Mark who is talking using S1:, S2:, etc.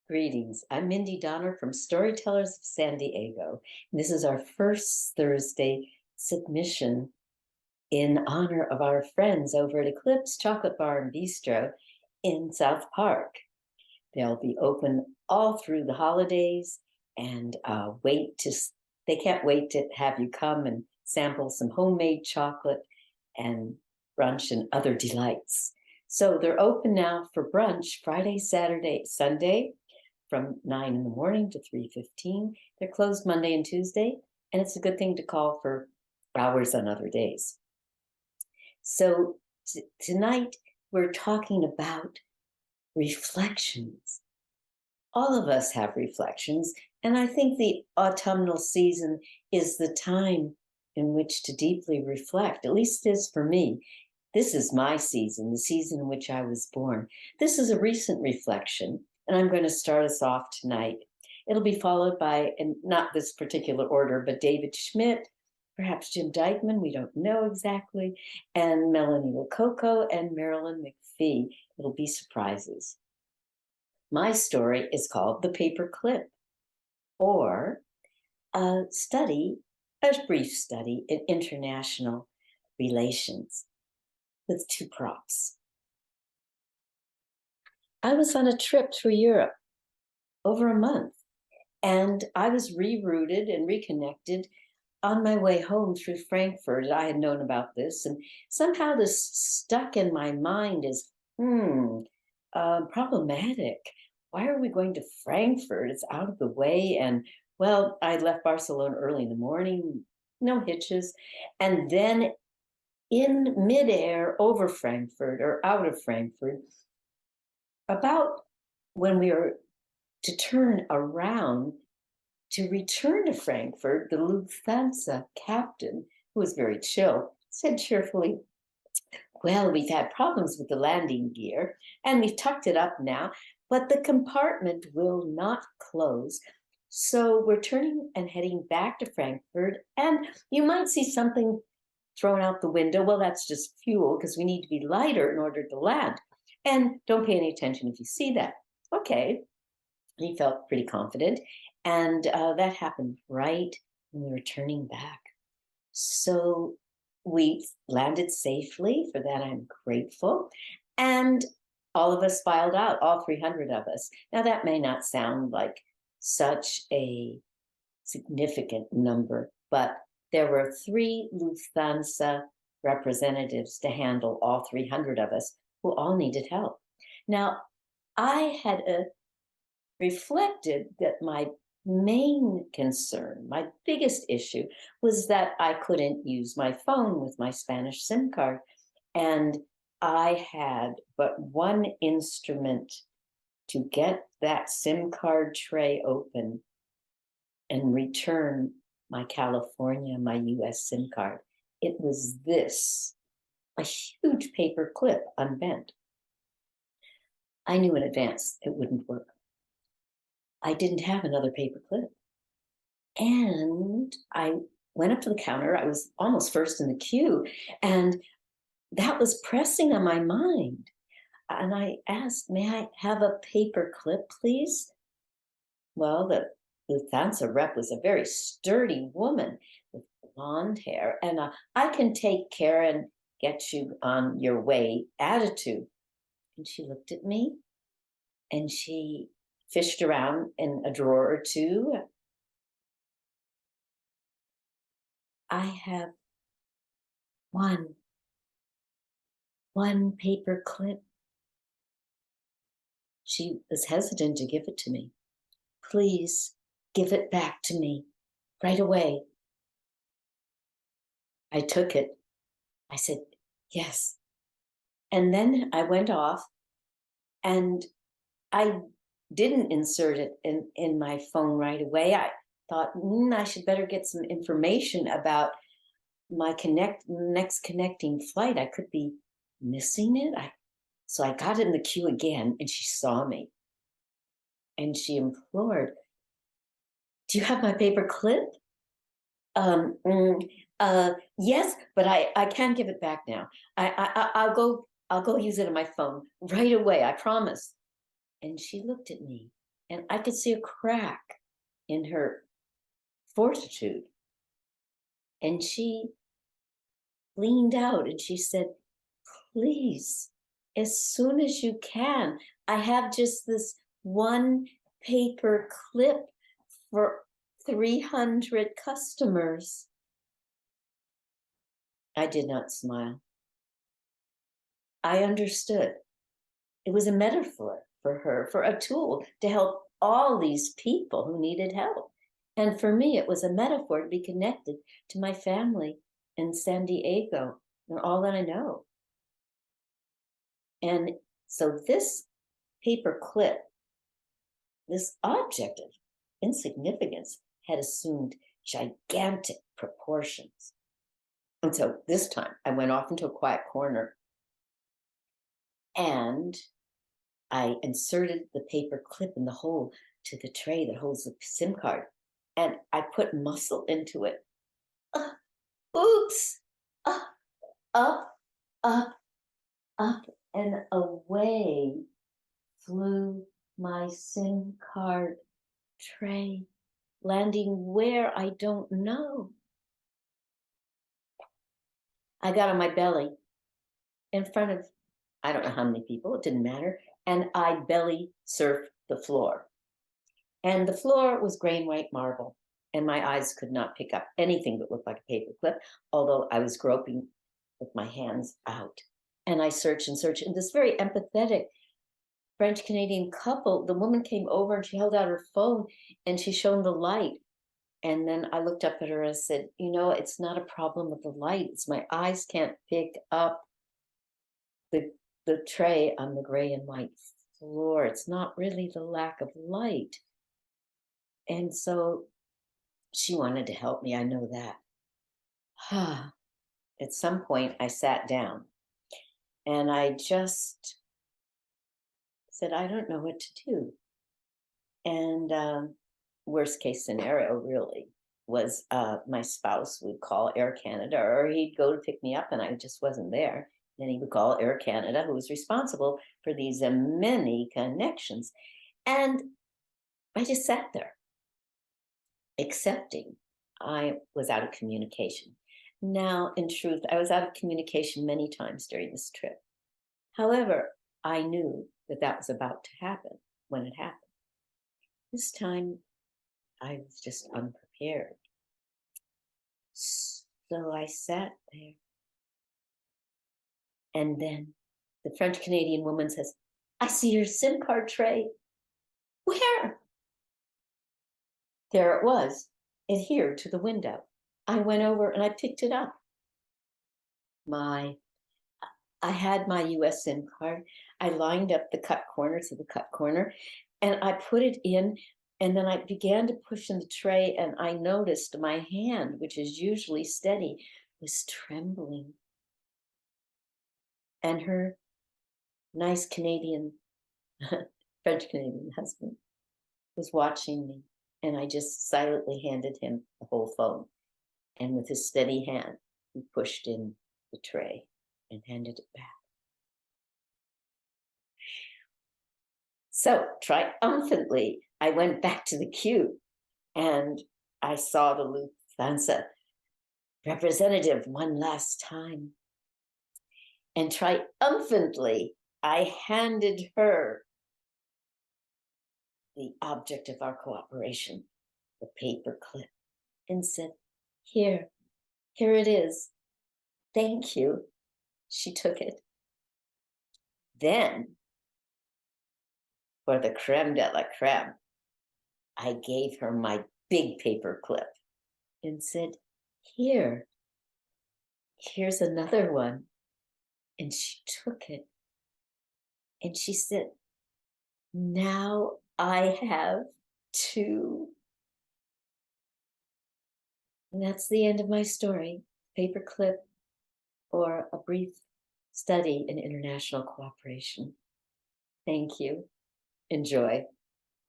S1: Greetings. I'm Mindy Donner from Storytellers of San Diego. And this is our first Thursday submission in honor of our friends over at Eclipse Chocolate Bar and Bistro in South Park. They'll be open all through the holidays and they can't wait to have you come and sample some homemade chocolate and brunch and other delights. So they're open now for brunch Friday, Saturday, Sunday from 9 in the morning to 3:15. They're closed Monday and Tuesday, and it's a good thing to call for hours on other days. So tonight we're talking about reflections. All of us have reflections, and I think the autumnal season is the time in which to deeply reflect. At least it is for me. This is my season, the season in which I was born. This is a recent reflection, and I'm going to start us off tonight. It'll be followed by, and not this particular order, but David Schmidt, perhaps Jim Dykman, we don't know exactly, and Melanie Lococo and Marilyn McPhee. It'll be surprises. My story is called The Paperclip, or a brief study in international relations with two props. I was on a trip through Europe over a month, and I was rerouted and reconnected on my way home through Frankfurt. I had known about this, and somehow this stuck in my mind as, problematic. Why are we going to Frankfurt? It's out of the way. And well, I left Barcelona early in the morning, no hitches. And then in midair over Frankfurt or out of Frankfurt, about when we were to turn around to return to Frankfurt, the Lufthansa captain, who was very chill, said cheerfully, "Well, we've had problems with the landing gear and we've tucked it up now, but the compartment will not close. So we're turning and heading back to Frankfurt, and you might see something thrown out the window. Well, that's just fuel because we need to be lighter in order to land. And don't pay any attention if you see that." Okay. He felt pretty confident. And that happened right when we were turning back. So we landed safely. For that, I'm grateful. And all of us filed out, all 300 of us. Now, that may not sound like such a significant number, but there were 3 Lufthansa representatives to handle all 300 of us who all needed help. Now, I had reflected that my main concern, my biggest issue, was that I couldn't use my phone with my Spanish SIM card. And I had but one instrument to get that SIM card tray open and return my my US SIM card. It was this, a huge paper clip unbent. I knew in advance it wouldn't work. I didn't have another paper clip. And I went up to the counter. I was almost first in the queue, and that was pressing on my mind. And I asked, "May I have a paper clip, please?" Well, the Lufthansa rep was a very sturdy woman with blonde hair and "I can take care and get you on your way" attitude. And she looked at me and she fished around in a drawer or two. "I have one paper clip." She was hesitant to give it to me. "Please give it back to me right away." I took it. I said, "Yes." And then I went off, and I didn't insert it in my phone right away. I thought, I should better get some information about my next connecting flight. I could be missing it. So I got in the queue again, and she saw me. And she implored, "Do you have my paper clip?" Yes, but I can't give it back now. I'll go use it on my phone right away, I promise." And she looked at me And I could see a crack in her fortitude. And she leaned out and she said, please, as soon as you can, I have just this one paper clip for 300 customers. I did not smile. I understood. It was a metaphor for her, for a tool to help all these people who needed help. And for me, it was a metaphor to be connected to my family in San Diego and all that I know. And so this paper clip, this object of insignificance, had assumed gigantic proportions. And so this time I went off into a quiet corner and I inserted the paper clip in the hole to the tray that holds the SIM card. And I put muscle into it. Oops! Up, up, up, and away flew my SIM card tray, landing where I don't know. I got on my belly in front of, I don't know how many people, it didn't matter, and I belly surfed the floor. And the floor was grain white marble, and my eyes could not pick up anything that looked like a paper clip, although I was groping with my hands out. And I searched and searched, and this very empathetic French-Canadian couple, the woman came over and she held out her phone and she shone the light. And then I looked up at her and I said, you know, it's not a problem with the light. It's my eyes can't pick up the tray on the gray and white floor. It's not really the lack of light. And so she wanted to help me. I know that. At some point, I sat down and I just said, I don't know what to do. And worst case scenario really was my spouse would call Air Canada, or he'd go to pick me up and I just wasn't there. Then he would call Air Canada, who was responsible for these many connections. And I just sat there, accepting I was out of communication. Now, in truth, I was out of communication many times during this trip. However, I knew that that was about to happen when it happened. This time, I was just unprepared. So I sat there. And then the French-Canadian woman says, I see your SIM card tray. Where? There it was, adhered to the window. I went over and I picked it up. I had my US SIM card. I lined up the cut corner to the cut corner and I put it in, and then I began to push in the tray and I noticed my hand, which is usually steady, was trembling. And her nice Canadian, French-Canadian husband was watching me, and I just silently handed him the whole phone. And with his steady hand, he pushed in the tray and handed it back. So triumphantly, I went back to the queue and I saw the Lufthansa representative one last time. And triumphantly, I handed her the object of our cooperation, the paper clip, and said, here it is. Thank you. She took it. Then, for the creme de la creme, I gave her my big paper clip and said, here's another one. And she took it. And she said, now I have two. And that's the end of my story, Paperclip, or a brief study in international cooperation. Thank you. Enjoy.